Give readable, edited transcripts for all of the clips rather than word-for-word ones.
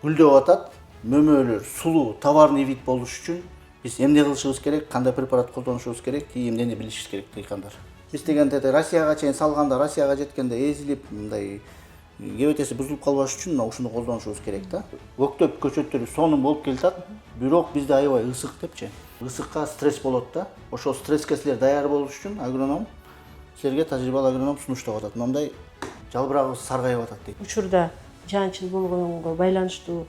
гүлдөп атат, мөмөлөр сулуу, товарный вид болуш үчүн биз эмне кылышыбыз керек, кандай препарат колдонушубуз керек, эмнени билишибиз керек дыйкандар. Биз дегенде Россияга чейин салганда, Россияга жеткенде эзилип, мындай кебетеси бузулуп калбаш үчүн ушуну колдонушубуз керек да. Көктөп көчөттөр сонун болуп келатат, бирок бизде аябай ысык депчи. Ысыкка стресс болот да. Ошол стресске силер даяр болуш үчүн агроном силерге тажрыйбалуу агроном сунуштап атат. Мындай жалбырагыбыз саргайып атат дейт. Учурда жаанчыл болгонго байланыштуу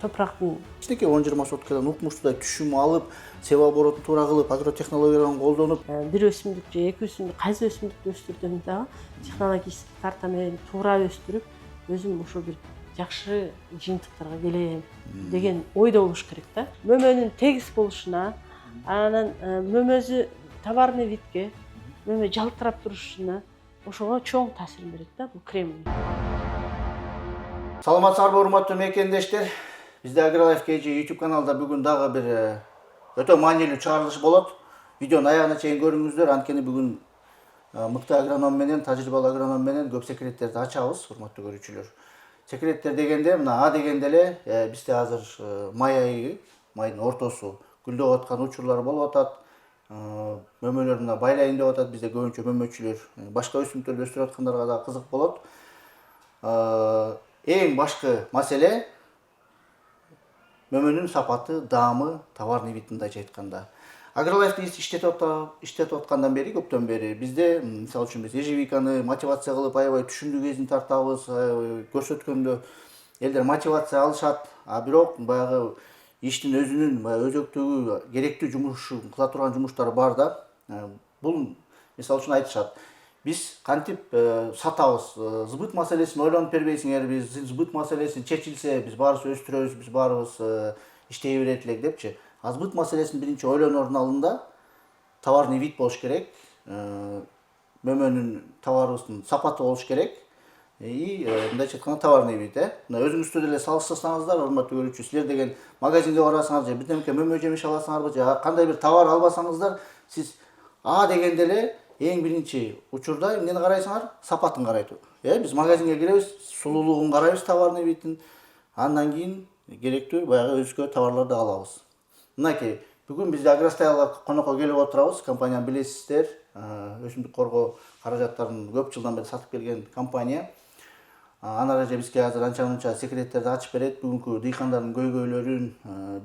топурактын Кичинекей 10-20 соткадан укмуштуудай түшүм алып, себа оборотун туура кылып, агротехнологияларын колдонуп, бир өсүмдүк же эки өсүмдүк, кайсы өсүмдүктү өстүрдүм дагы технологический карта менен туура өстүрүп, өзүм ошо бир жакшы жыйынтыктарга келем деген ойдо болуш керек да. Мөмөнүн тегиз болушуна, анан мөмөсү товарный видке, мөмө жалтырап турушуна ошого чоң таасирин берет да бул крем. Саламатсыздарбы урматтуу мекендештер. Бизде AgriLife KG YouTube каналда бүгүн дагы бир өтө маанилүү чыгарылыш болот. Видеонун аягына чейин көрүңүздөр. Анткени бүгүн мыкты агроном менен, тажрыйбалуу агроном менен көп секреттерди ачабыз, урматтуу көрүүчүлөр. Секреттер дегенде, мына А дегенде эле бизде азыр май айы, майдын ортосу гүлдөп аткан учурлар болуп атат. Мөмөлөр мына байлайын деп атат. Бизде көбүнчө мөмөчүлөр башка өсүмдүктөрдү өстүрүп аткандарга да кызык болот. Эң башкы маселе мөмөнүн сапаты, даамы, товарный вид мындайча айтканда. AgriLife'ды иштетип аткандан бери, көптөн бери бизде, мисалы үчүн биз ежевиканы мотивация кылып, аябай түшүмдүү кезин тартабыз, көрсөткөндө элдер мотивация алышат, а бирок баягы иштин өзүнүн өзөктүгү, керектүү жумушу, кыла турган жумуштары бар да. Бул мисалы үчүн айтышат. Биз кантип сатабыз, сбыт маселесин ойлонуп бербейсиңер, биз сбыт маселеси чечилсе, биз баарыбыз өстүрөбүз, биз баарыбыз иштей берет элек депчи. А сбыт маселесин биринчи ойлонордун алдында товарный вид болуш керек, мөмөнүн товарыбыздын сапаты болуш керек. Мындайча айтканда товарный вид, мына өзүңүздү деле салыштырсаңыздар, урматтуу көрүүчү, силер деген магазинге барасыңар же бирдемке мөмө жемиш аласыңарбы, же кандай бир товар албасаңыздар, сиз А дегенде эле эң биринчи учурда эмнени карайсыңар? Сапатын карайт. Биз магазинге киребиз, сулуулугун карайбыз, товарный видин. Андан кийин керектүү баягы өзгө товарларды алабыз. Мынакей, бүгүн бизде Агростайлга конокко келип отурабыз. Компанияны билесиздер. Өсүмдүк коргоо каражаттарын көп жылдан бери сатып келген компания. Анан же бизге азыр анча-мынча секреттерди ачып берет. Бүгүнкү дыйкандардын көйгөйлөрүн,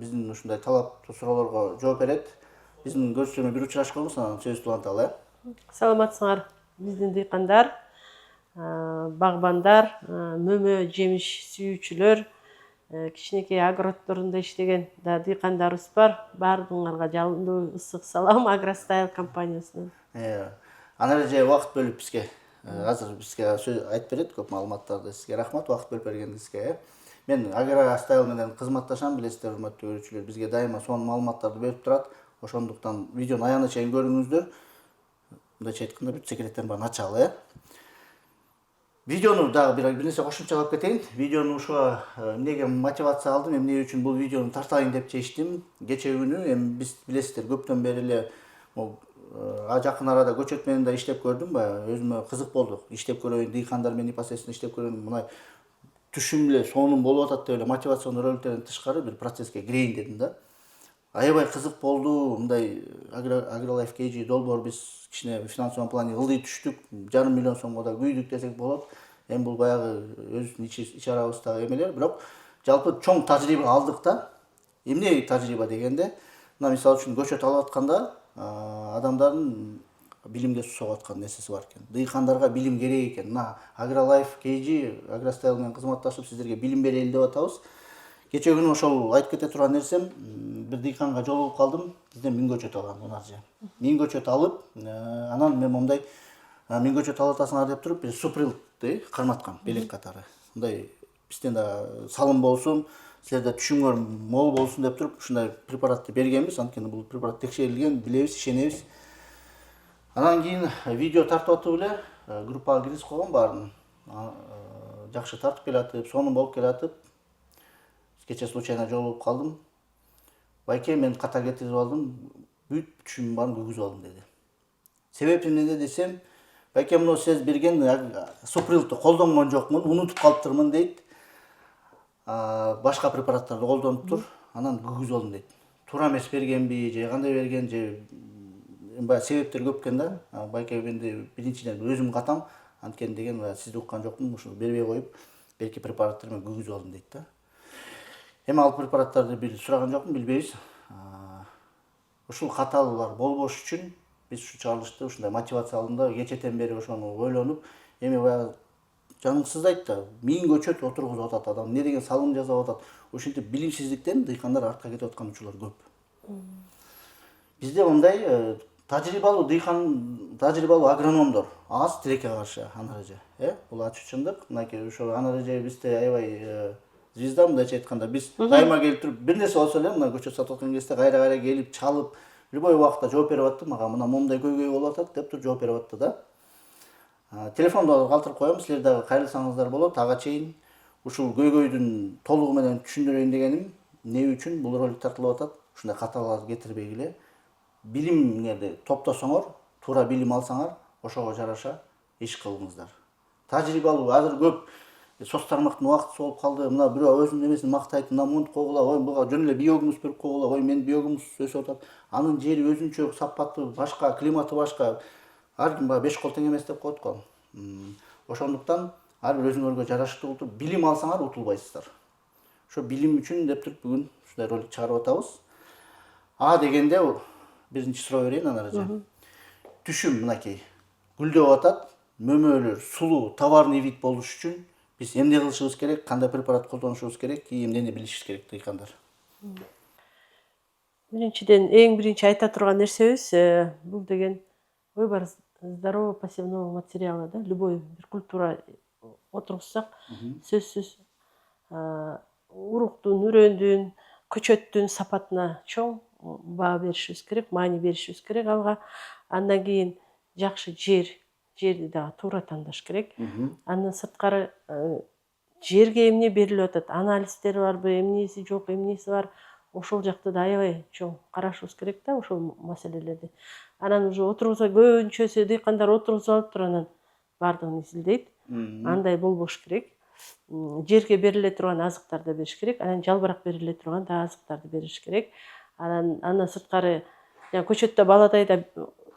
биздин ушундай талап суроолорго жооп берет. Биздин көрүүчүлөр бир учурашканбыз, анан сөздү уланталы. Саламатсыңар биздин дыйкандар, багбандар, мөмө жемиш сүйүүчүлөр, кичинекей огороддорунда иштеген да дыйкандарыбыз бар. Баардыгыңарга жалындуу ысык салам Агростайл компаниясынан. Анан же убакыт бөлүп бизге азыр бизге сөз айтып берет, көп маалыматтарды сизге рахмат, убакыт бөлүп бергениңизге. Мен Агростайл менен кызматташам, билесиздер, урматтуу көрүүчүлөр. Бизге дайыма сонун маалыматтарды берип турат. Ошондуктан видеонун аягына чейин көрүңүздөр. Мындайча айтканда бүт секреттерин баарын ачалы. Видеону дагы бир нерсе кошумчалап кетейин. Видеону ушуга эмнеге мотивация алдым, эмне үчүн бул видеону тартайын деп чечтим. Кечээ күнү эми биз билесиздер, көптөн бери эле жакын арада көчөт менен да иштеп көрдүм, өзүмө кызык болду. Иштеп көрөйүн, дыйкандар менен непосредственно иштеп көрөйүн, мындай түшүм эле сонун болуп атат деп эле мотивационный роликтерден тышкары бир процесске кирейин дедим да. Аябай кызык болду. Мындай AgriLife KG долбоор биз кичине финансовый плане ылдый түштүк. 1,5 миллион сомго да күйдүк десек болот. Эми бул баягы өзүбүздүн ич арабыздагы эмелер, бирок жалпы чоң тажрыйба алдык да. Эмне тажрыйба дегенде, мына мисалы үчүн көчөт алып атканда адамдардын билимге согуп аткан нерсеси бар экен. Дыйкандарга билим керек экен. Мына AgriLife KG Агростайл менен кызматташып сиздерге билим берели деп атабыз. Кечээ күнү ошол айтып кете турган нерсем, бир дыйканга жолугуп калдым. Бизден 1000 көчөт алган унаржы. 1000 көчөт алып, анан мен мондай 1000 көчөт алып атасыңар деп туруп, бир суприлтти карматкам, белек катары. Мындай бизден да салым болсун, силерде түшүмүңөр мол болсун деп туруп, ушундай препаратты бергенбиз. Анткени бул препарат текшерилген, билебиз, ишенебиз. Анан кийин видео тартып атып эле группага киргизип койгон баарын. Жакшы тартып келатып, сонун болуп келатып, кечээ случайно жолугуп калдым. Байке, мен ката кетирип алдым, бүт түшүмдүн баарын күйгүзүп алдым деди. Себеби эмнеде десем, байке, муну сиз берген суприлтти колдонгон жокмун, унутуп калыптырмын дейт. башка препараттарды колдонуп тур, анан күгүз болдум дейт. Туура эмес бергенби же кандай берген же баягы себептер көп экен да. Байке менде биринчиден өзүм катам, анткени деген сизди уккан жокмун, ушуну бербей коюп, белки препараттар менен күгүз болдум дейт да. Эми ал препараттарды сураган жокмун, билбейбиз. Ушул каталуулар болбош үчүн биз ушу чыгарылышты ушундай мотивация алдым да, кечэтен бери ошону ойлонуп, эми баягы жаның сыздайт да, 1000 көчөт отургузуп атат адам, эмне деген салым жасап атат. Ушинтип билимсиздиктен дыйкандар артка кетип аткан учурлар көп. Бизде мындай тажрыйбалуу тажрыйбалуу агрономдор аз тилекке каршы анареже. Бул ачык чындык. Мынакей ошо анареже бизде аябай звезда, мындайча айтканда, биз дайыма келип туруп, бир нерсе болсо эле, мына көчөт сатып аткан кезде кайра келип чалып, любой убакытта жооп берип атты, мага мына момундай көйгөй болуп атат деп туруп жооп берип атты да. Телефонду калтырып коем, силер дагы кайрылсаңыздар болот. Ага чейин ушул көйгөйдүн толугу менен түшүндүрөйүн дегеним, эмне үчүн бул ролик тартылып атат? Ушундай каталар кетирбегиле. Билимиңерди топтосоңор, туура билим алсаңар, ошого жараша иш кылыңыздар. Тажрыйбалуу азыр көп соц тармактын убактысы болуп калды. Мына бирөө өзүнүн эмесин мактайт, мына мунт койгула, ой буга жөн эле биогумус берип койгула, ой мен биогумус өсүп атат. Анын жери өзүнчө, сапаты башка, климаты башка. Ар ким баягы 5 кол тең эмес деп коет го. Ошондуктан ар бир өзүңөргө жараштуу болуп билим алсаңар утулбайсыздар. Ошо билим үчүн деп туруп бүгүн ушундай ролик чыгарып атабыз. Дегенде биринчи суроо берейин анареже. Түшүм мынакей гүлдөп атат, мөмөлөр сулуу, товарный вид болуш үчүн биз эмне кылышыбыз керек, кандай препарат колдонушубуз керек, эмнени билишибиз керек дыйкандар? Биринчиден эң биринчи айта турган нерсебиз бул деген выбор здорового посевного материала да. Любой бир культура отургузсак, сөзсүз уруктун, үрөндүн, көчөттүн сапатына чоң баа беришибиз керек, маани беришибиз керек алга. Андан кийин жакшы жерди дагы туура тандаш керек. Андан сырткары жерге эмне берилип атат, анализдер барбы, эмнеси жок, эмнеси бар, ошол жакты да аябай чоң карашыбыз керек да, ошол маселелерди. Анан уже отургуза көбүнчөсү дыйкандар отургузуп алыптыр, анан баардыгын изилдейт. Андай болбош керек. Жерге бериле турган азыктарды бериш керек, анан жалбырак бериле турган да азыктарды бериш керек. Андан сырткары көчөттө баладайда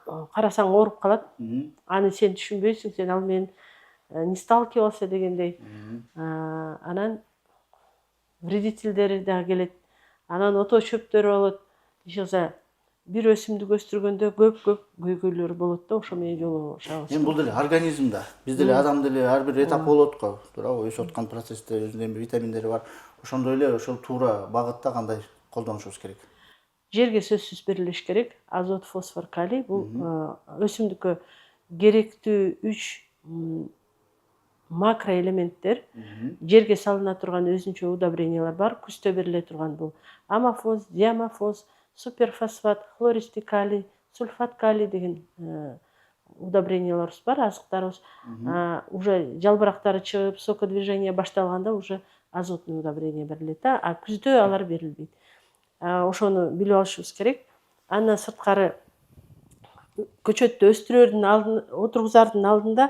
карасаң ооруп калат. Аны сен түшүнбөйсүң, сен ал менен не сталкивался дегендей. Анан вредительдери дагы келет. Анан ото чөптөр болот. Иши бир өсүмдүк өстүргөндө көп көйгөйлөр болот да, ошо менен жолугушабыз. Эми бул деле организм да, биз деле адам деле ар бир этап болот го, туурабы? Өсүп аткан процессте өзүнүн витаминдери бар. Ошондой эле ошол туура багытта кандай колдонушубуз керек? Жерге сөзсүз берилиш керек. Азот, фосфор, калий бул өсүмдүккө керектүү 3 макроэлементтер. Жерге салына турган өзүнчө удобрениялар бар. Күздө бериле турган бул амофос, диамофос, суперфосфат, хлористый калий, сульфат калий деген удобренияларыбыз бар, азыктарыбыз. Уже жалбырактары чыгып, сокодвижение башталганда уже азотный удобрение берилет да, а күздө алар берилбейт. Ошону билип алышыбыз керек. Андан сырткары көчөттү өстүрөрдүн отургузардын алдында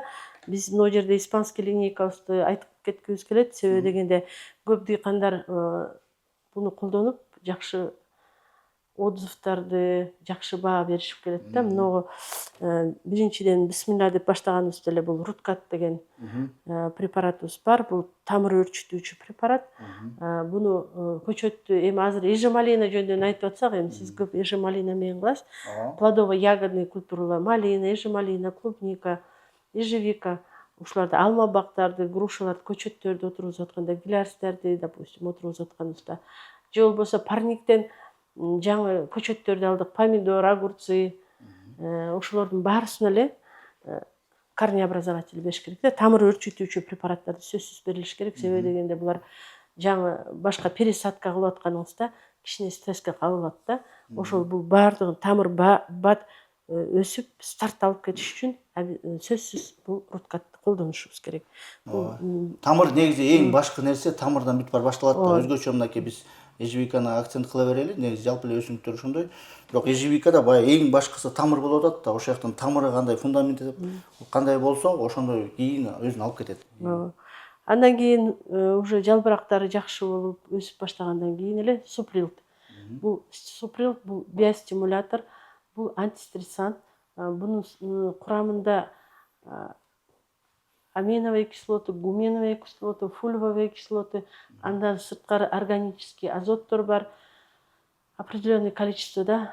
биз могу жерде испанский линейкабызды айтып кеткибиз келет. Себеби дегенде көп дыйкандар буну колдонуп жакшы отзывдарды, жакшы баа беришип келет да. Мыногу биринчиден бисмилла деп баштаганыбызда эле бул руткат деген препаратыбыз бар. Бул тамыр өөрчүтүүчү препарат. Буну көчөттү эми азыр эжемалина жөнүндө айтып атсак, эми сиз көп эжемалина менен кыласыз. Плодово-ягодный культуралар, малина, эжемалина, клубника, ежевика, ушуларды алма бактарды, грушаларды, көчөттөрдү отургузуп атканда, гилярстерди, допустим, отургузуп атканыбызда, же болбосо парниктен жаңы көчөттөрдү алдык, помидор, огурцы, ошолордун баарысына эле корнеобразователь бериш керек да. Тамыр өөрчүтүүчү препараттарды сөзсүз берилиш керек. Себеби дегенде булар жаңы башка пересадка кылып атканыңызда кичине стресске кабылат да. Ошол бул баардыгын тамыр бат өсүп старт алып кетиш үчүн сөзсүз бул руткатты колдонушубуз керек. Тамыр негизи эң башкы нерсе, тамырдан бүт бар башталат да. Өзгөчө мынакей биз ежевиканы акцент кыла берели, негизи жалпы эле өсүмдүктөр ошондой. Бирок ежевикада баягы эң башкысы тамыр болуп атат да. Ошол жактан тамыры кандай фундамент кандай болсо, ошондой кийин өзүн алып кетет. Андан кийин уже жалбырактары жакшы болуп өсүп баштагандан кийин эле суприлт. Бул суприлт бул биостимулятор, бул антистрессант. Бунун курамында аминовые кислоты, гуменовые кислоты, фульвовые кислоты, андан сырткары органический азоттор бар. Определенный количествода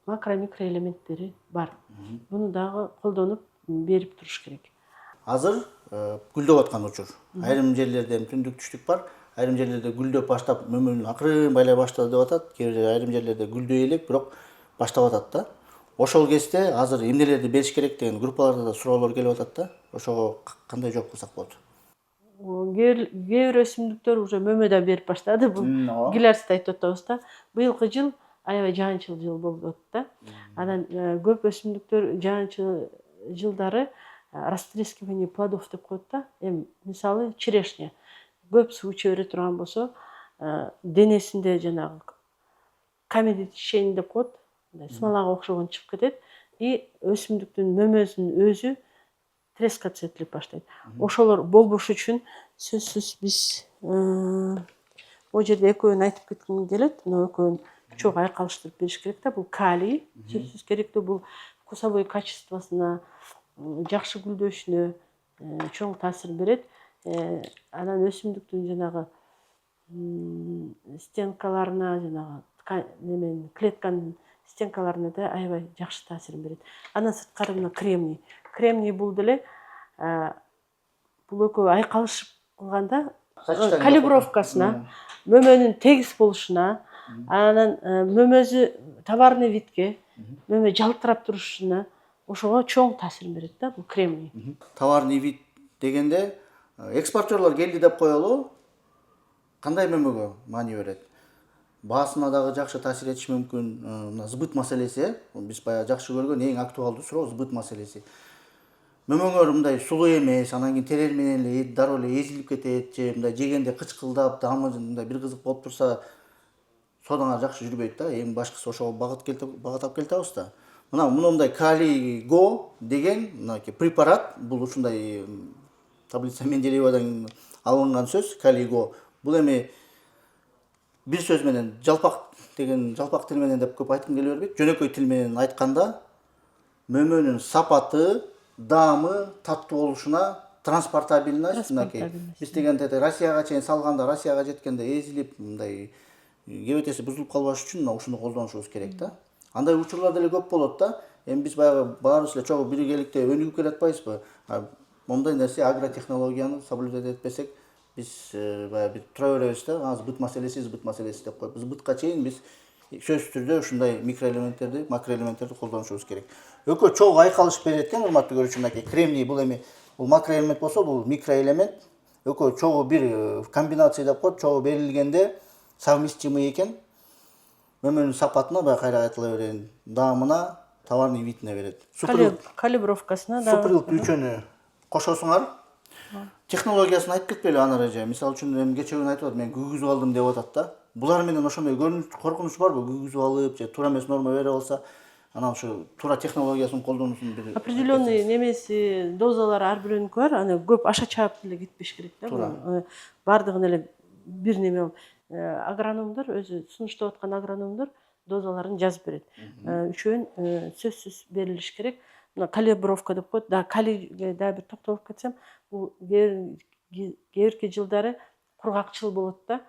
макро-микроэлементтери бар. Буну дагы колдонуп берип туруш керек. Азыр гүлдөп аткан учур. Айрым жерлерде түндүк түштүк бар. Айрым жерлерде гүлдөп баштап мөмөнүн акырын байлай баштады деп атат. Кээ бир айрым жерлерде гүлдөй элек, бирок баштап атат да. Ошол кезде азыр эмнелерди бериш керек деген группаларда да суроолор келип атат да. Ошого кандай жооп кылсак болот? Кээ бир өсүмдүктөр уже мөмөдөн берип баштады. Бул гилярсты айтып атабыз да. Быйылкы жыл аябай жаанчыл жыл болду да. Анан көп өсүмдүктөр жаанчыл жылдары растрескивание плодов деп коет да. Эми мисалы черешня көп суу иче бере турган болсо, денесинде жанагы камеди тишени деп коет, смолага окшогон чыгып кетет и өсүмдүктүн мөмөсүнүн өзү трескаться этилип баштайт. Ошолор болбош үчүн сөзсүз биз о жерде экөөнү айтып кетким келет. Мына экөөнү чогуу айкалыштырып бериш керек да. Бул калий сөзсүз керектүү. Бул вкусовой качествосуна, жакшы гүлдөшүнө чоң таасир берет. Анан өсүмдүктүн жанагы стенкаларына, жанагы клетканын стенкаларына да аябай жакшы таасирин берет. Андан сырткары мына кремний. Кремний бул деле бул экөө айкалышып кылганда калибровкасына, мөмөнүн тегиз болушуна, анан мөмөсү товарный видке, мөмө жалтырап турушуна, ошого чоң таасирин берет да бул кремний. Товарный вид дегенде экспортерлор келди деп коелу. Кандай мөмөгө маани берет? Баасына дагы жакшы таасир этиши мүмкүн. Мына сбыт маселеси, биз баягы жакшы көргөн эң актуалдуу суроо сбыт маселеси. Мөмөңөр мындай сулуу эмес, анан кийин терер менен эле дароо эле эзилип кетет, же мындай жегенде кычкылдап, даамы мындай бир кызык болуп турса, соодаңар жакшы жүрбөйт да. Эң башкысы ошого багыт алып келтебиз да. Мындай калий го деген мынакей препарат, бул ушундай таблица Менделеевадан алынган сөз, калий го. Бул эми бир сөз менен жалпак тил менен деп көп айткым келе бербейт. Жөнөкөй тил менен айтканда мөмөнүн сапаты, даамы, таттуу болушуна, транспортабельность, мынакей биз дегенде Россияга чейин салганда, Россияга жеткенде эзилип, мындай кебетеси бузулуп калбаш үчүн ушуну колдонушубуз керек да. Андай учурлар деле көп болот да. Эми биз баягы баарыбыз эле чогуу биргеликте өнүгүп келатпайбызбы? Мондай нерсе агротехнологияны соблюдать этпесек, биз баягы бир тура беребиз да. Сбыт маселеси деп коюп. Сбытка чейин биз сөзсүз түрдө ушундай микроэлементтерди, макроэлементтерди колдонушубуз керек. Экөө чогуу айкалыш берет экен, урматтуу көрүүчү, мынакей кремний бул эми бул макроэлемент болсо, бул микроэлемент. Экөө чогуу бир комбинация деп коет, чогуу берилгенде совместимый экен. Мөмөнүн сапатына баягы кайра айтыла берейин, даамына, товарный видине берет. Калибровкасына да. Суприлт үчүнү кошосуңар. Технологиясын айтып кетпейли Анар эже. Мисалы үчүн эми кечээ күнү айтып атат, мен күйгүзүп алдым деп атат да. Булар менен ошондой коркунуч барбы? Күйгүзүп алып, же туура эмес норма бере алса, анан ушу туура технологиясын колдонуусун бир определенный немеси, дозалары ар бирөөнүкү бар. Аны көп аша чаап деле кетпеш керек да. Бардыгын эле бир неме агрономдор, өзү сунуштап аткан агрономдор дозаларын жазып берет. Үчөөн сөзсүз берилиш керек. Мына калибровка деп коет. Да, калийге да бир токтолуп кетсем, бул кээ бирки жылдары кургакчыл болот да.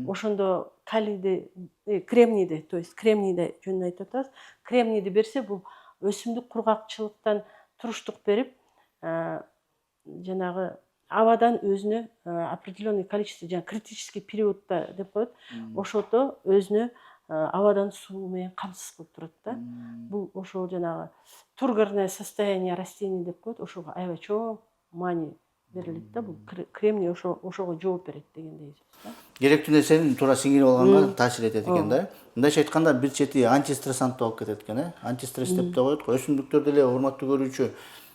Ошондо калийди, кремнийди, то есть кремнийди жөнүн айтып атабыз. Кремнийди берсе, бул өсүмдүк кургакчылыктан туруштук берип, жанагы абадан өзүнө определенный количество, жана критический периодта деп коет. Ошото өзүнө абадан суу менен камсыз кылып турат да. Бул ошол жанагы тургорное состояние растений деп коет. Ошого аябай чоң маани берилет да. Бул кремний ошого жооп берет дегендей сөз да. Керектүү нерсени туура сиңирип алганга таасир этет экен да. Мындайча айтканда бир чети антистрессант болуп кетет экен, антистресс деп коет го. Өсүмдүктөр деле урматтуу көрүүчү,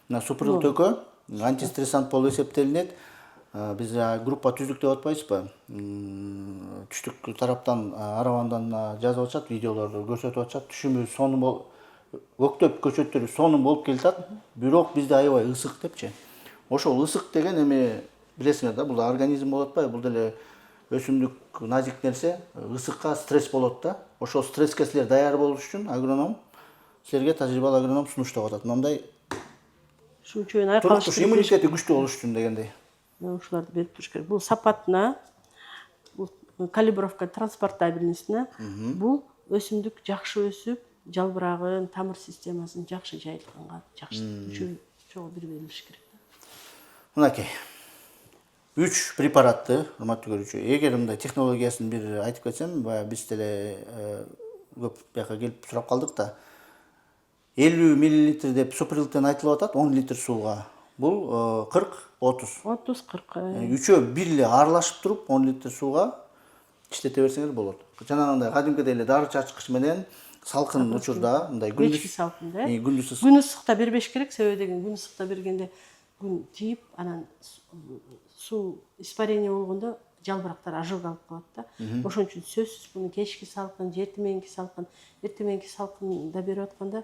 мына суприлт экөө антистрессант болуп эсептелинет. Биз группа түздүк деп атпайбызбы? Түштүк тараптан Аравандан жазып атышат, видеолорду көрсөтүп атышат. Түшүмү сонун көктөп көчөттөрү сонун болуп келатат, бирок бизде аябай ысык депчи. Ошол ысык деген эми билесиңер да, бул организм болуп атпайбы, бул деле өсүмдүк назик нерсе, ысыкка стресс болот да. Ошол стресске силер даяр болуш үчүн агроном силерге тажрыйбалуу агроном сунуштап атат. Мындай Ушун үчүн туруктуш айкалыштырып иммунитети күчтүү болуш үчүн дегендей. ушуларды берип туруш керек. Бул сапатына, бул калибровка транспортабельностуна, бул өсүмдүк жакшы өсүп, жалбырагын, тамыр системасын жакшы жайылганга жакшы чогуу бир берилиш керек. Мынакей. 3 препаратты, урматтуу көрүүчү. Эгер мындай технологиясын бир айтып кетсем, баягы биз деле көп бияка келип сурап калдык да. 50 мл деп суприлтен айтылып атат, 10 литр сууга. Бул 40-30. 30-40. Үчөө бирли аралашып туруп 10 литр сууга иштете берсеңер болот. Жанагындай кадимкидей эле дары чачкыч менен салкын учурда, мындай Кечки салкында, күндүз күн ысыкта бербеш керек, себеби деген күн ысыкта бергенде күн тийип, анан суу испарение болгондо жалбырактар ожог алып калат да. Ошон үчүн сөзсүз буну кечки салкын, эртеменки салкында берип атканда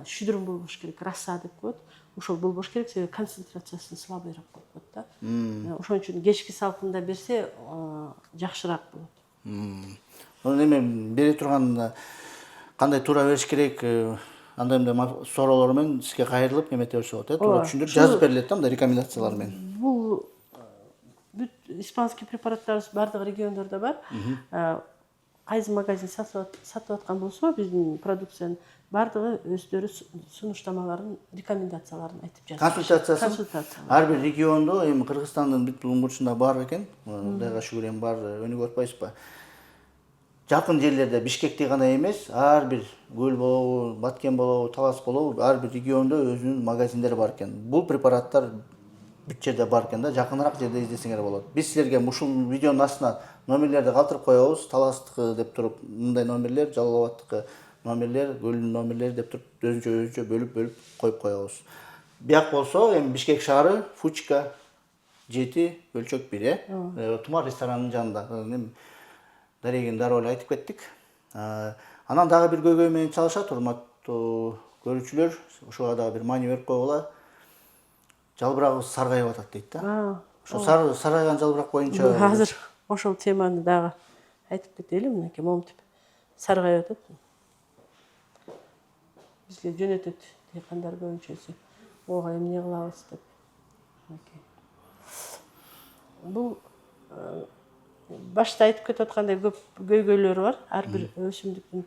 шүдүрүм болбош керек, роса деп коет. Ошол болбош керек, себеби концентрациясын слабыйраак болуп калат да. Ошон үчүн кечки салкында берсе жакшыраак болот. Эме бере турганда кандай туура бериш керек, андай суроолор менен сизге кайрылып эмете берсе болот, туура түшүндүрүп жазып берилет да, мындай рекомендациялар менен. Бул бүт испанский препараттарыбыз бардык региондордо бар. Кайсы магазин сатып аткан болсо, биздин продукциянын бардыгы өздөрү сунуштамаларын, рекомендацияларын айтып жатат. Консультациясын ар бир региондо, эми Кыргызстандын бүт бурчунда бар экен. Кудайга шүгүр эми бар, өнүгүп атпайбызбы? Жакын жерлерде Бишкекте гана эмес, ар бир Көл болобу, Баткен болобу, Талас болобу, ар бир региондо өзүнүн магазиндери бар экен. Бул препараттар бүт жерде бар экен да, жакыныраак жерде издесеңер болот. Биз силерге ушул видеонун астына номерлерди калтырып коебуз. Таластыкы деп туруп мындай номерлер, Жалал Абадтыкы номерлер, Көлдүн номерлери деп туруп өзүнчө бөлүп коюп коебуз. Бияк болсо эми Бишкек шаары, Фучка 7, Өлчөк 1, Тумар ресторанынын жанында. Дарегин дароо айтып кеттик. Анан дагы бир көйгөй менен чалышат, урматтуу көрүүчүлөр. Ошого дагы бир маани берип койгула. Жалбырагыбыз саргайып атат дейт да. Ошо саргайган жалбырак боюнча азыр ошол теманы дагы айтып кетели, мынакей моментип. Саргайып атат. Бизге жөнөтөт дыйкандар көбүнчөсү. Ого эмне кылабыз деп. Бул башта айтып кетип аткандай көп көйгөйлөр бар. Ар бир өсүмдүктүн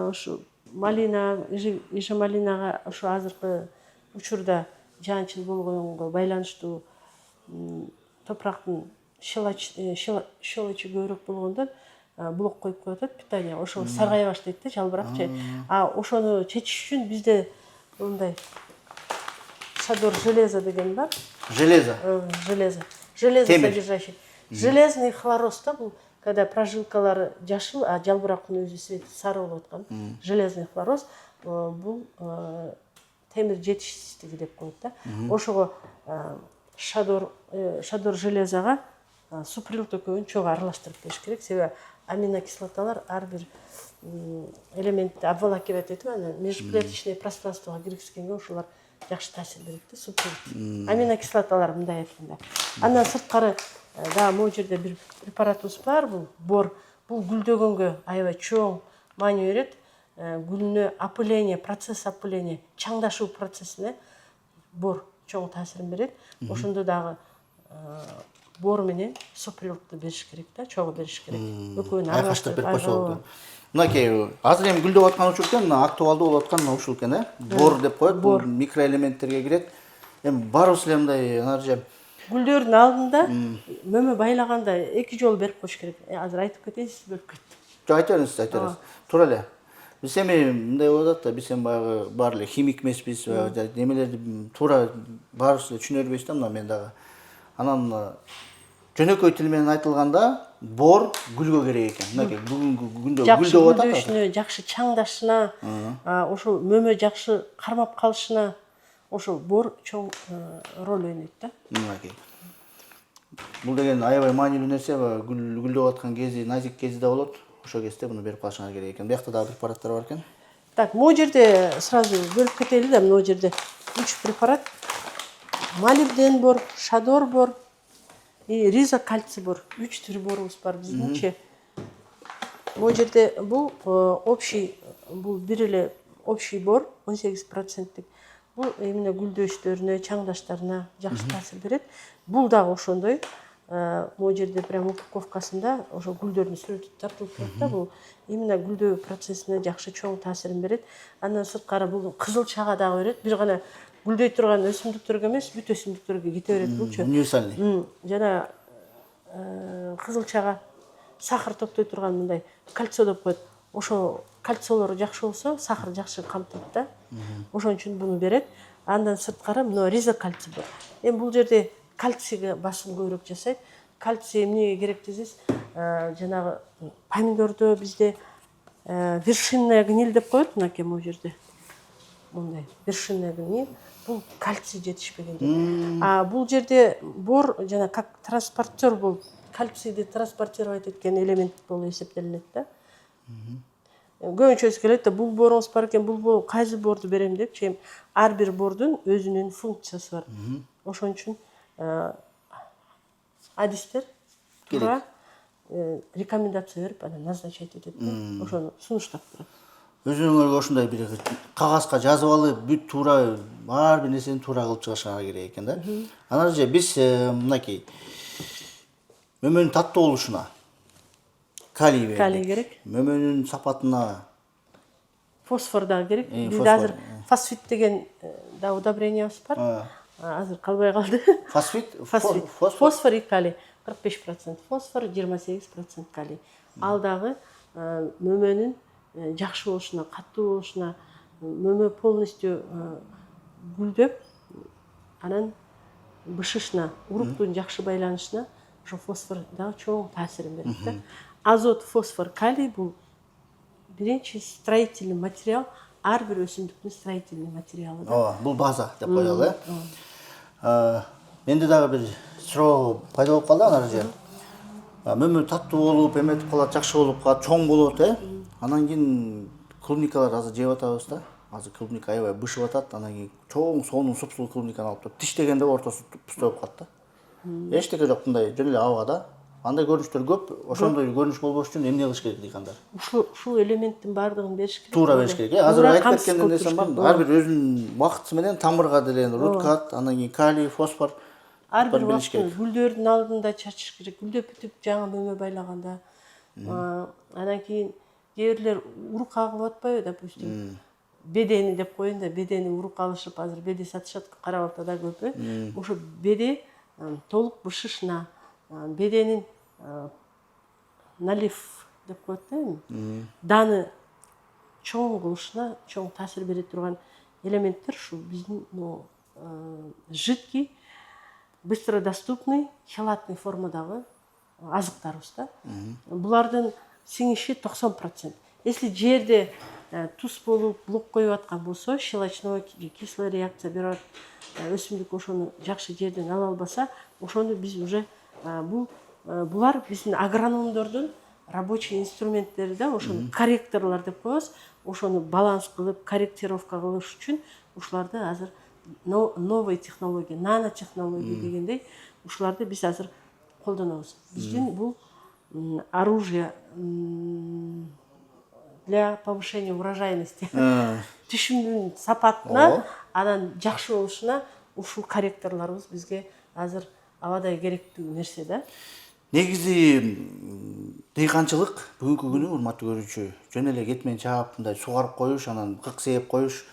ушу малина, иже малинага ушу азыркы учурда жаанчыл болгонго байланыштуу топурактын щелочи көбүрөөк болгондон блок коюп коюп атат питание. Ошол саргай баштайт да жалбыракчы. Ошону чечиш үчүн бизде мындай шадор железа деген бар. Железо Содержащий. Железный хлороз да бул, когда прожилкалары жашыл, а жалбырактын өзү свети сары болуп аткан. Железный хлороз бул темир жетишсиздиги деп коет да. Ошого шадор железага суприлт экөөнү чогуу аралаштырып бериш керек, себеби аминокислоталар ар бир элементти обволакивать етип, анан межклеточный пространствого киргизгенге ошолор жакшы таасир берет да, суприлт. Аминокислоталар мындай айтканда. Андан сырткары дагы могу жерде бир препаратыбыз бар, бул бор. Бул гүлдөгөнгө аябай чоң маани берет. Гүлүнө опыление, процесс опыления, чаңдашуу процессине бор чоң таасирин берет. Ошондо дагы бор менен суприлтты бериш керек да, чогуу бериш керек. Экөөнү айкаштырып берип койсо болот. Мынакей азыр эми гүлдөп аткан учурда актуалдуу болуп аткан ушул экен, бор деп коет. Бул микроэлементтерге кирет. Эми барыбыз эле мындай анаржы гүлдөрдүн алдында мөмө байлаганда 2 жолу берип коюш керек. Азыр айтып кетейин, сиз бөлүп кеттиңиз. Жок, айта бериңиз, айта бериңиз. Туура эле. Биз эми мындай болуп атат да, биз эми баягы бар эле химик эмеспиз, немелерди туура баарыбыз эле түшүнө бербейбиз да, мен дагы. Анан жөнөкөй тил менен айтылганда бор гүлгө керек экен. Мынакей бүгүнкү күндө гүлдөп атат. Гүлдөшүнө, жакшы чаңдашына, ошол мөмө жакшы кармап калышына ошол бор чоң роль ойнойт да. Мынакей. Бул деген аябай маанилүү нерсе, гүлдөп аткан кези, назик кези да болот. Ошол кезде буну берип калышыңар керек экен. Биякта дагы препараттар бар экен. Так, могу жерде сразу бөлүп кетели да, могу жерде 3 препарат. Молибден бор, шадор бор, И риза кальций бор. 3 түрү борубуз бар биздинчи. Бул жерде бул общий, бул бир эле общий бор 18%. Бул именно гүлдөштөрүнө, чаңдаштарына жакшы таасир берет. Бул дагы ошондой. Бул жерде прям упаковкасында ошо гүлдөрдүн сүрөтү тартылып турат да, бул именно гүлдөө процессине жакшы чоң таасирин берет. Андан сырткары бул кызыл чага дагы берет. Бир гана гүлдөй турган өсүмдүктөргө эмес, бүт өсүмдүктөргө кете берет булчу. Универсальный. Жана кызыл чага сахар токтой турган мындай кальций деп коет. Ошо кальцийлору жакшы болсо, сахар жакшы камтыйт да. Ошон үчүн буну берет. Андан сырткары мына риза кальций бар. Эми бул жерде кальцийге басым көбүрөөк жасайт. Кальций эмнеге керек десеңиз, жанагы помидордо бизде вершинная гниль деп коет мынакей бул жерде. Мындай вершинная гниль. Бул кальций жетишпеген. Бул жерде бор жана как транспортер болуп кальцийди транспортировать эткен элемент болуп эсептелинет да. Көбүнчөсү келет да, бул боруңуз бар экен, бул кайсы борду берем депчи, ар бир бордун өзүнүн функциясы бар. Ошон үчүн адистер туура рекомендация берип, анан назначать этет да. Ошону сунуштап турат. Өзүңөргө ошондой бир кагазга жазып алып, бүт туура ар бир нерсени туура кылып чыгышыңар керек экен да. Анан же биз мынакей мөмөнүн таттуу болушуна калий бердик. Калий керек. Мөмөнүн сапатына Фосфор дагы керек. Бизде фосфор, азыр фосфит деген да удобрениябыз бар. Азыр калбай калды. фосфит, Фосфор и калий. 45% фосфор, 28% калий. Ал дагы мөмөнүн жакшы болушуна, катуу болушуна, мөмө полностью гүлдөп, анан бышышына, уруктун жакшы байланышына ошо фосфор дагы чоң таасирин берет да. Азот, фосфор, калий бул биринчи строительный материал, ар бир өсүмдүктүн строительный материалы да. Ооба, бул база деп коелу, Менде дагы бир суроо пайда болуп калды ана жерде. Мөмө таттуу болуп, эметип калат, жакшы болуп калат, чоң болот, Анан кийин клубникалар азыр жеп атабыз да. Азыр клубника аябай бышып атат, анан кийин чоң сонун суп-сулуу клубниканы алып туруп тиштегенде ортосу пустоп калат да. Эчтеке жок, мындай жөн эле абада. Андай көрүнүштөр көп. Ошондой көрүнүш болбош үчүн эмне кылыш керек дыйкандар? Ушул элементтин баардыгын бериш керек. Туура бериш керек, Азыр айтып кеткен нерсем бар. Ар бир өзүнүн убактысы менен тамырга деле руткат, анан кийин калий, фосфор ар бир убакытта гүлдөрдүн алдында чачыш керек. Гүлдөп бүтүп жаңы мөмө байлаганда. Анан кийин кээ бирлер урук кагып атпайбы, допустим. Бедени деп коеюн да, бедени урук алышып, азыр беде сатышат, Карабалта көп, Ошо беде толук бышышына, беденин налив деп коет да, даны чоң болушуна чоң таасир бере турган элементтер ушул биздин жидкий, быстро доступный, хелатный формадагы азыктарыбыз да. Булардын сиңиши 90%. Если жерде туз болуп, блок коюп аткан болсо, щелочной, кислая реакция берип өсүмдүк ошону жакшы жерден ала албаса, ошону биз уже булар биздин агрономдордун рабочий инструменттери да, ошону корректорлор деп коебуз. Ошону баланс кылып, корректировка кылыш үчүн ушуларды азыр новый технология, нанотехнология дегендей ушуларды биз азыр колдонобуз. Биздин бул оружие для повышения урожайности. Түшүмдүн сапатына, анан жакшы болушуна ушул корректорлорубуз бизге азыр абадай керектүү нерсе да. Негизи дыйканчылык бүгүнкү күнү, урматтуу көрүүчү, жөн эле кетмен чаап, мындай сугарып коюш, анан кык сээп коюш,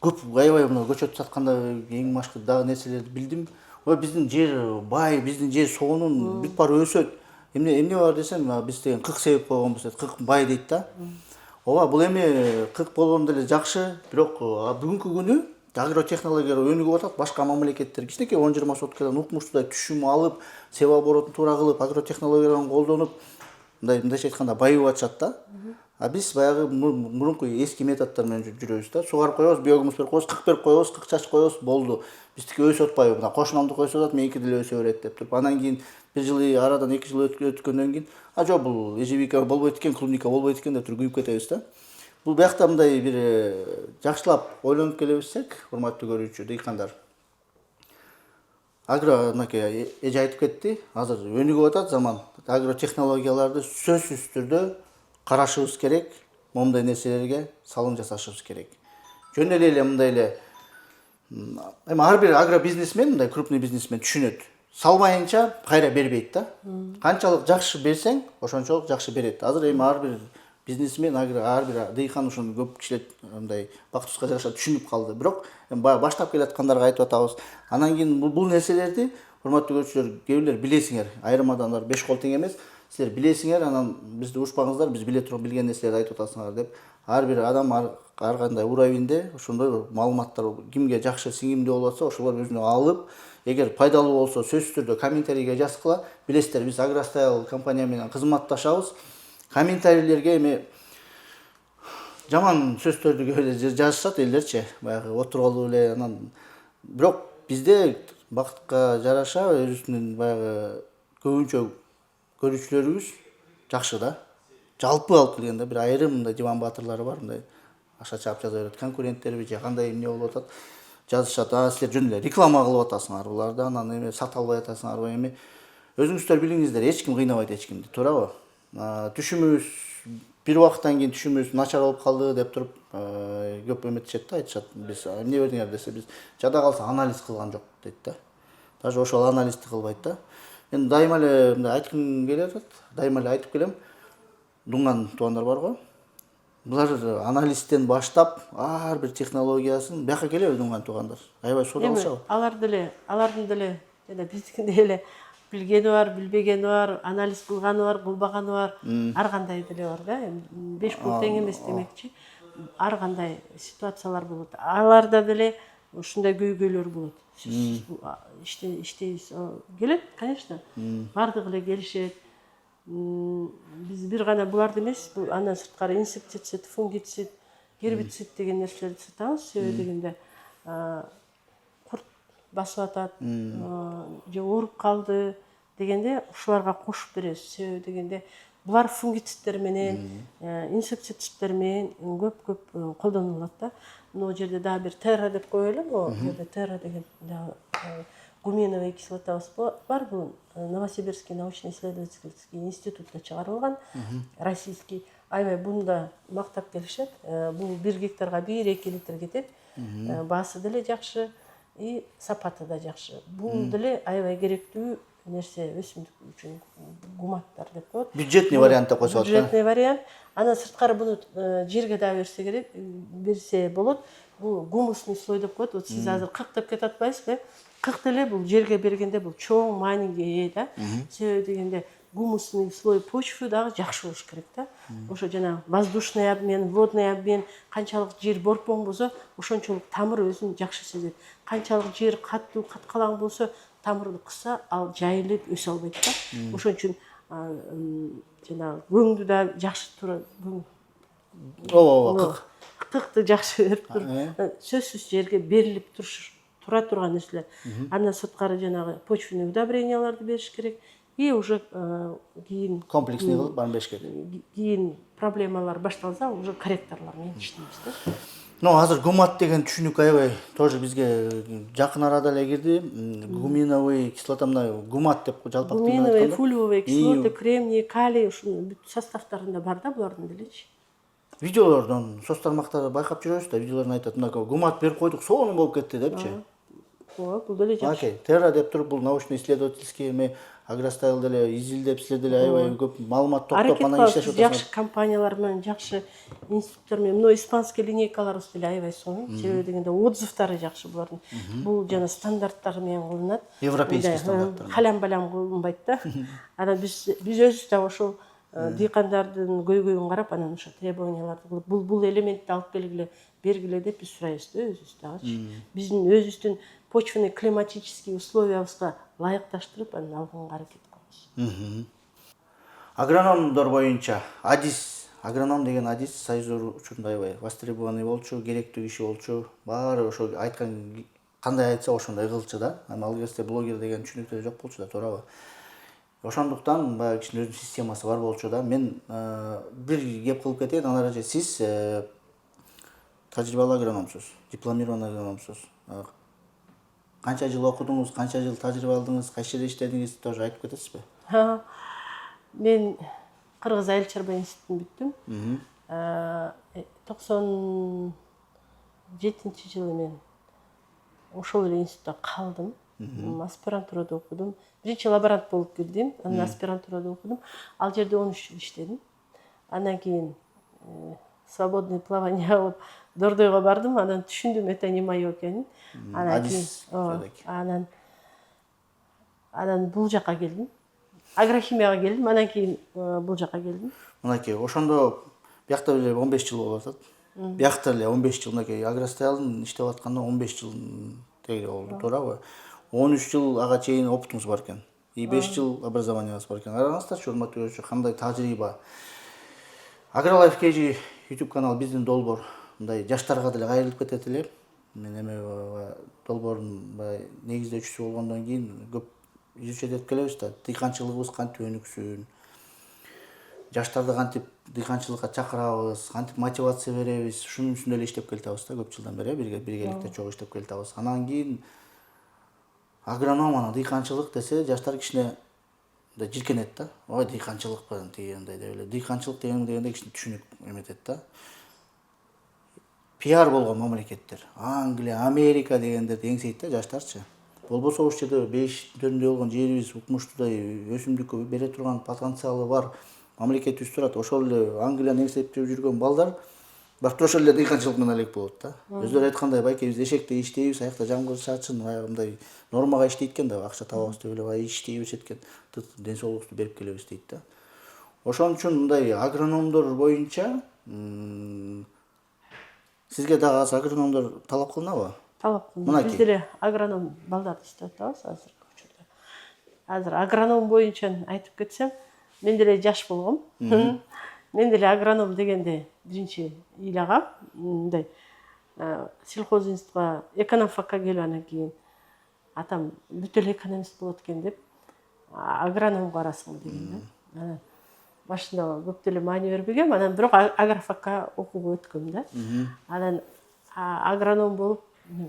көп аябай мына көчөт сатканда эң башкы дагы нерселерди билдим. Биздин жер бай, биздин жер сонун, бүт баары өсөт. Эмне бар десем, биз деген кык себеп койгонбуз, кык бай дейт да. Ооба, бул эми кык болгондо эле жакшы, бирок бүгүнкү күнү агротехнологиялар өнүгүп атат. Башка мамлекеттер кичинекей 10-20 соткадан укмуштуудай түшүм алып, себа оборотун туура кылып, агротехнологияларын колдонуп, мындайча айтканда байып атышат да. Биз баягы мурунку эски методдор менен жүрөбүз да. Сугарып коебуз, биогумус берип коебуз, кык берип коебуз, кык чачып коебуз, болду. Биздики өсүп атпайбы? Мына кошунамдыкы өсүп атат, меники деле өсө берет деп туруп. Анан кийин бир жыл арадан 2 жыл өткөндөн кийин, жок, бул ежевика болбойт экен, клубника болбойт экен деп туруп күйүп кетебиз да. Бул биякта мындай бир жакшылап ойлонуп келе берсек, урматтуу көрүүчү дыйкандар, агро мынакей эже айтып кетти, азыр өнүгүп атат заман. Агротехнологияларды сөзсүз түрдө карашыбыз керек, момундай нерселерге салым жасашыбыз керек. Жөн эле мындай эле эми ар бир агробизнесмен, мындай крупный бизнесмен түшүнөт. Салмайынча кайра бербейт да. Канчалык жакшы берсең, ошончолук жакшы берет. Азыр эми ар бир бизнесмен, ар бир дыйкан ушуну көп кишилер мындай бактыбызга жараша түшүнүп калды. Бирок баягы баштап келаткандарга айтып атабыз. Анан кийин бул нерселерди урматтуу көрүүчүлөр, кээ бирлер билесиңер. Айрым адамдар 5 кол тең эмес. Силер билесиңер, анан бизди урушпаңыздар, биз биле туруп билген нерселерди айтып атасыңар деп. Ар бир адам ар кандай уровеньде ошондой маалыматтар кимге жакшы сиңимдүү болуп атса, ошолор өзүнө алып, эгер пайдалуу болсо сөзсүз түрдө комментарийге жазгыла. Билесиздер, биз Агростайл компания менен кызматташабыз. Комментарийлерге эми жаман сөздөрдү көп эле жазышат элдерчи, баягы отургалы эле анан. Бирок бизде бакытка жараша өзүбүздүн баягы көбүнчө көрүүчүлөрүбүз жакшы да. Жалпы алып келгенде бир айрым мындай диван баатырлары бар, мындай аша чаап жаза берет. Конкуренттерби же кандай эмне болуп атат, жазышат. Силер жөн эле реклама кылып атасыңар буларды, анан эми сата албай атасыңарбы эми. Өзүңүздөр билиңиздер, эч ким кыйнабайт эч кимди, туурабы? Түшүмүбүз бир убакыттан кийин түшүмүбүз начар болуп калды деп туруп көп эметишет да, айтышат. Биз эмне бердиңер десе, биз жада калса анализ кылган жок дейт да. Даже ошол анализди кылбайт да. Мен дайыма эле мындай айткым келип атат, дайыма эле айтып келем. Дуңган туугандар бар го. Булар анализден баштап ар бир технологиясын бияка келеби дуңган туугандар. Аябай сууда алышабы? Алардын деле жана биздикиндей эле билгени бар, билбегени бар, анализ кылганы бар, кылбаганы бар, ар кандай деле бар да. 5 пул тең эмес демекчи. Ар кандай ситуациялар болот. Аларда деле ушундай көйгөйлөр болот. Иштейбиз келет, конечно. Бардыгы эле келишет. Биз бир гана буларды эмес, андан сырткары инсектицид, фунгицид, гербицид деген нерселерди сатабыз. Себеби дегенде курт басып атат, же ооруп калды дегенде ушуларга кошуп беребиз. Себеби дегенде булар фунгицидтер менен, инсектицидтер менен көп колдонулат да. Могу жерде дагы бир терра деп коелу, могу жерде терра деген дагы гуменовый кислотабыз бар. Бул Новосибирский научно-исследовательский институтта чыгарылган, российский. Аябай буну да мактап келишет. Бул 1 гектарга 1-2 литр кетет. Баасы деле жакшы, и сапаты да жакшы. Бул деле аябай керектүү нерсе өсүмдүк үчүн, гуматтар деп коет. Бюджетный вариантта койсо атат. Бюджетный вариант. Андан сырткары буну жерге да берсе керек, берсе болот. Бул гумусный слой деп коет. Вот сиз азыр 40 деп кетип атпайсызбы? 40 деле бул жерге бергенде бул чоң мааниге ээ да. Себеби дегенде гумусный слой почвы дагы жакшы болуш керек да. Ошо жана воздушный обмен, водный обмен, канчалык жер борпоң болсо, ошончолук тамыр өзүн жакшы сезет. Канчалык жер каттуу, каткалаң болсо, тамырды кысса, ал жайылып өсө албайт да. Ошон үчүн жана өңдү да жакшы тура. Кыкты жакшы берип туруп, сөзсүз жерге берилип тура турган нерселер. Андан сырткары жанагы почвенный удобренияларды бериш керек. И уже кийин комплексный кылып барбеш керек. Кийин проблемалар башталса, уже корректорлор менен иштейбиз да. Азыр гумат деген түшүнүк аябай тоже бизге жакын арада эле кирди. Гуминовый кислота, мына гумат деп жалпак тилинде айтканда. Гуминовый, фулиевый кислота, кремний, калий ушунун бүт составтарында бар да булардын делечи. Видеолордон соц тармактарда байкап жүрөбүз да, видеолордон айтат, мына гумат берип койдук, сонун болуп кетти депчи. Бул деле жакшы. Терра деп туруп, бул научно-исследовательский эме Агростайл деле изилдеп, силер деле аябай көп маалымат топтоп анан иштешип атасыңар. Жакшы компаниялар менен, жакшы институттар менен, мына испанский линейкаларыбыз деле аябай сонун. Себеби дегенде отзывдары жакшы булардын. Бул жана стандарттар менен кылынат. Европейский стандарттар. Халям-балям кылынбайт да. Анан биз өзүбүз да ошол дыйкандардын көйгөйүн карап, анан ошо требованияларды кылып, бул элементти алып келгиле, бергиле деп биз сурайбыз да өзүбүз дагычы. Биздин өзүбүздүн почвенный климатический условиябызга ылайыкташтырып, анан алганга аракет кылабыз. Агрономдор боюнча агроном деген адис союздар учурунда аябай востребованный болчу, керектүү киши болчу. Баары ошо айткан кандай айтса ошондой кылчу да. Ал кезде блогер деген түшүнүктөр жок болчу да, туурабы? Ошондуктан баягы кишинин өзүнүн системасы бар болчу да. Мен бир кеп кылып кетейин, анан эле сиз тажрыйбалуу агрономсуз, дипломированный агрономсуз. канча жыл окудуңуз, канча жыл тажрыйба алдыңыз, кайсы жерде иштедиңиз, тоже айтып кетесизби? Мен Кыргыз айыл чарба институтун бүттүм. 97-жылы мен ошол эле институтта калдым. Аспирантурада окудум. Биринчи лаборант болуп кирдим, анан аспирантурада окудум. Ал жерде 13 жыл иштедим. Андан кийин свободное плавание алып Дордойго бардым. Анан түшүндүм это не моё экенин. Анан бул жака келдим. Агрохимияга келдим. Андан кийин бул жака келдим. Мынакей ошондо биякта эле 15 жыл болуп атат. Биякта эле 15 жыл, мынакей агростайлдын иштеп атканда 15 жыл теги болду, туурабы? 13 жыл ага чейин опытыңыз бар экен. И 5 жыл образованияңыз бар экен. Караңыздарчы, урматтуу көрүүчү, кандай тажрыйба. AgriLife KG YouTube канал биздин долбоор мындай жаштарга деле кайрылып кетет эле. Мен эме долбоордун негиздөөчүсү болгондон кийин көп изучать этип келебиз да. Дыйканчылыгыбыз кантип өнүксүн, жаштарды кантип дыйканчылыкка чакырабыз, кантип мотивация беребиз, ушунун үстүндө эле иштеп келатабыз да көп жылдан бери, биргеликте чогуу иштеп келатабыз. Анан кийин агроном, анан дыйканчылык десе, жаштар кичине жиркенет да. Ой, дыйканчылыкпы дегенде деп эле. Дыйканчылык дегенде кичине түшүнүк эметет да. Пиар болгон мамлекеттер, Англия, Америка дегендерди эңсейт да жаштарчы. Болбосо ошол жерде бейиштөрүндө болгон жерибиз укмуштуудай өсүмдүккө бере турган потенциалы бар мамлекетибиз турат. Ошол эле Англияны эңсеп жүргөн балдар баштап ошол эле дыйканчылык менен элек болот да. Өздөрү айткандай, байке биз эшекте иштейбиз, аякта жамгыр чачсын, мындай нормага иштейт экен да, акча табабыз деп эле иштей беришет экен. Ден соолукту берип келебиз дейт да. Ошон үчүн мындай агрономдор боюнча сизге дагы азыр агрономдор талап кылынабы? Талап кылынат. Биз деле агроном балдарды иштеп атабыз азыркы учурда. Азыр агроном боюнча айтып кетсем, мен деле жаш болгом. Мен деле агроном дегенде биринчи ыйлагам, мындай сельхоз институтка экономфакка келип, анан кийин атам бүт эле экономист болот экен деп агрономго барасың деген да. Анан башында көп деле маани бербегем, анан бирок агрофакка окууга өткөм да. Анан агроном болуп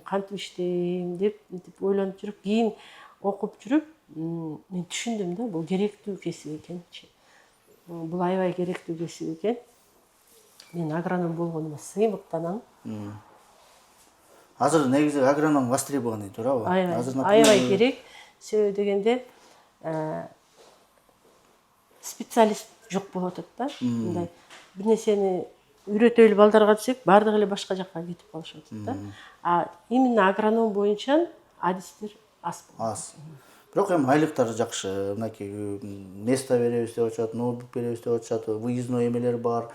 кантип иштейм деп ойлонуп жүрүп, кийин окуп жүрүп, мен түшүндүм да, бул керектүү кесип экенчи. Бул аябай керектүү кесип экен. Мен агроном болгонума сыймыктанам. Азыр негизи агроном востребованный, туурабы? Аябай керек. Себеби дегенде специалист жок болуп атат да. Мындай бир нерсени үйрөтөлү балдарга десек, баардыгы эле башка жакка кетип калышып атат да. Именно агроном боюнча адистер аз болот. Аз. Бирок эми айлыктары жакшы, мынакей место беребиз деп атышат, ноутбук беребиз деп атышат, выездной эмелер бар.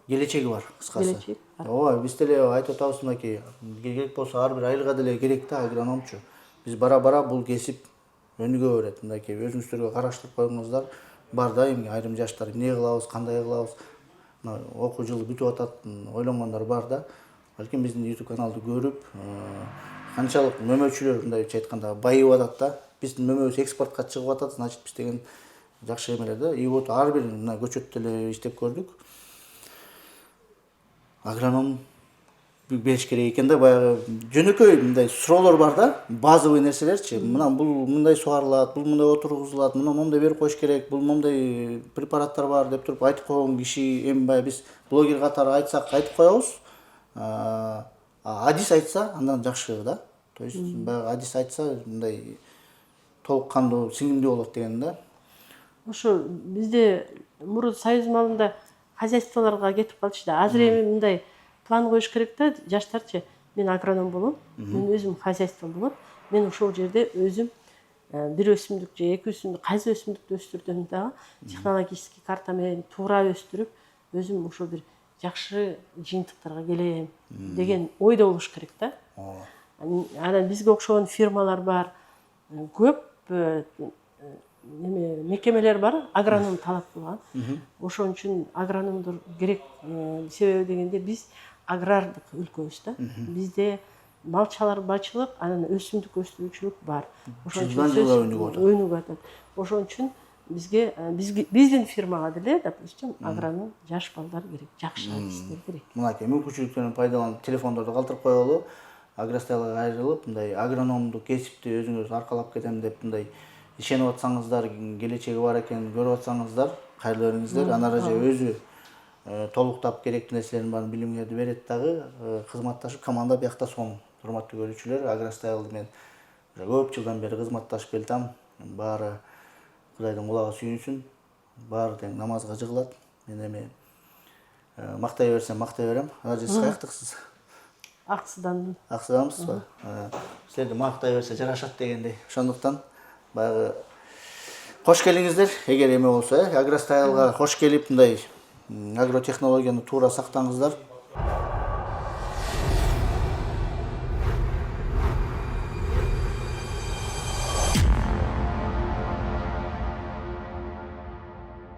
Келечеги бар, кыскасы. Келечек бар. Ооба, биз деле айтып атабыз, мынакей керек болсо ар бир айылга деле керек да агрономчу. Биз бара-бара бул кесип өнүгө берет. Мынакей өзүңүздөргө караштырып койгоңуздар бар да, эми айрым жаштар эмне кылабыз, кандай кылабыз, окуу жылы бүтүп атат, ойлонгондор бар да. Балким биздин YouTube каналды көрүп, канчалык мөмөчүлөр мындайча айтканда байып атат да. Биздин мөмөбүз экспортко чыгып атат, значит биз деген жакшы эмелер да. И вот ар бир мына көчөттө эле иштеп көрдүк. Агроном бериш керек экен да, баягы жөнөкөй мындай суроолор бар да, базовый нерселерчи. Мына бул мындай сугарылат, бул мындай отургузулат, муну момундай берип коюш керек, бул момундай препараттар бар деп туруп айтып койгон киши, эми баягы биз блогер катары айтсак айтып коебуз. Адис айтса андан жакшы да. То есть баягы адис айтса мындай толук кандуу, сиңимдүү болот деген да. Ошо бизде мурун союз малында хозяйстволорго кетип калчу да. Азыр эми мындай план коюш керек да, жаштарчы. Мен агроном болом, мен өзүм хозяйством болот. Мен ошол жерде өзүм бир өсүмдүк же эки өсүмдүк, кайсы өсүмдүктү өстүрдүм дагы технологический карта менен туура өстүрүп, өзүм ошо бир жакшы жыйынтыктарга келем деген ойдо болуш керек да. Анан бизге окшогон фирмалар бар, көп мекемелер бар, агроном талап кылган. Ошон үчүн агрономдор керек. Себеби дегенде биз агрардык өлкөбүз да. Бизде мал чарбачылык, анан өсүмдүк өстүрүүчүлүк бар. Ошон үчүн өнүгүп атат. Ошон үчүн бизге биздин фирмага деле, допустим, агроном жаш балдар керек, жакшы адистер керек. Мынакей мүмкүнчүлүктөрүн пайдаланып телефондорду калтырып коелу. агростайлга айрылып мындай агрономдук кесипти өзүңүз аркалап кетем деп мындай ишенип атсаңыздар, келечеги бар экенин көрүп атсаңыздар, кайрылуу бериңиздер. Анар эже өзү толуктап керектүү нерселердин баарын билимдерди берет дагы. Кызматташып команда биякта сонун. Урматтуу көрүүчүлөр, агростайлды мен көп жылдан бери кызматташып келатам. Баары Кудайдын кулагы сүйүнсүн. Баары тең намазга жыгылат. Мен эми мактай берсем мактай берем. Анар эже, сиз каяктыксыз? Аксыдан. Аксыдамсызбы? Силерди мактай берсе жарашат дегендей. Ошондуктан баягы кош келиңиздер. Эгер эме болсо, агростайлга кош келип мындай агротехнологияны туура сактаңыздар.